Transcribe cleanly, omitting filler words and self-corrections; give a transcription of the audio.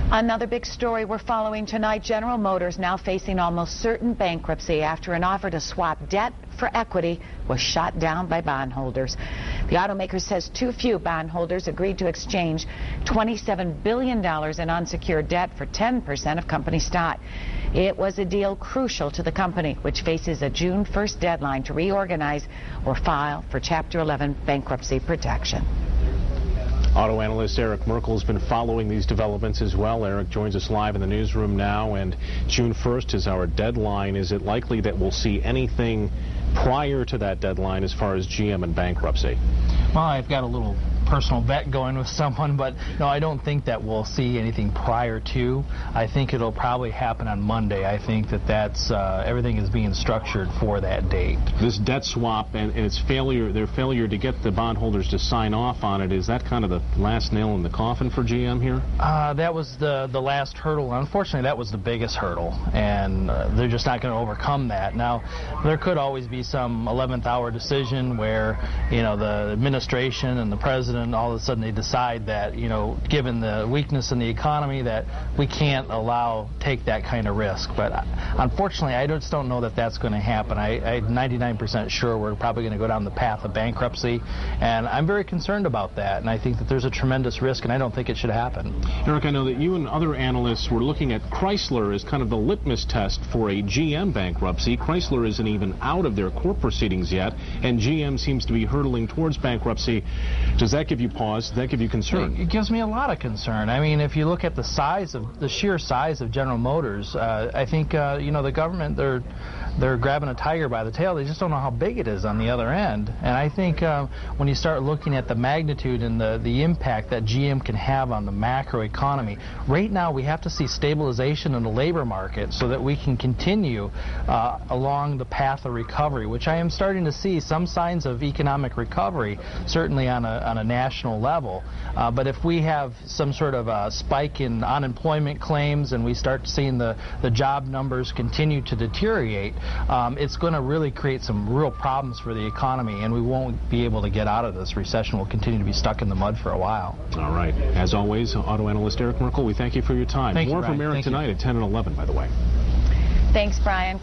Another big story we're following tonight. General Motors now facing almost certain bankruptcy after an offer to swap debt for equity was shot down by bondholders. The automaker says too few bondholders agreed to exchange $27 billion in unsecured debt for 10% of company stock. It was a deal crucial to the company, which faces a June 1st deadline to reorganize or file for Chapter 11 bankruptcy protection. Auto analyst Eric Merkel has been following these developments as well. Eric joins us live in the newsroom now, and June 1st is our deadline. Is it likely that we'll see anything prior to that deadline as far as GM and bankruptcy? Well, I've got a little personal bet going with someone, but no, I don't think that we'll see anything prior to. I think it'll probably happen on Monday. I think that's everything is being structured for that date. This debt swap and its failure, their failure to get the bondholders to sign off on it, is that kind of the last nail in the coffin for GM here? That was the last hurdle. Unfortunately, that was the biggest hurdle, and they're just not going to overcome that. Now, there could always be some 11th hour decision where, you know, the administration and the president all of a sudden they decide that, you know, given the weakness in the economy, that we can't take that kind of risk. But unfortunately, I just don't know that that's going to happen. I'm 99% sure we're probably going to go down the path of bankruptcy, and I'm very concerned about that, and I think that there's a tremendous risk, and I don't think it should happen. Eric, I know that you and other analysts were looking at Chrysler as kind of the litmus test for a GM bankruptcy. Chrysler isn't even out of their court proceedings yet, and GM seems to be hurtling towards bankruptcy. Does that give you pause? Does that give you concern? It gives me a lot of concern. I mean, if you look at the sheer size of General Motors, I think you know, the government, they're grabbing a tiger by the tail. They just don't know how big it is on the other end. And I think when you start looking at the magnitude and the impact that GM can have on the macro economy, right now we have to see stabilization in the labor market so that we can continue along the path of recovery, which I am starting to see some signs of economic recovery, certainly on a national level. But if we have some sort of a spike in unemployment claims and we start seeing the job numbers continue to deteriorate, it's going to really create some real problems for the economy, and we won't be able to get out of this recession. We'll continue to be stuck in the mud for a while. All right. As always, auto analyst Eric Merkel, we thank you for your time. Thank you, More Brian. from Eric tonight at 10 and 11, by the way. Thanks, Brian.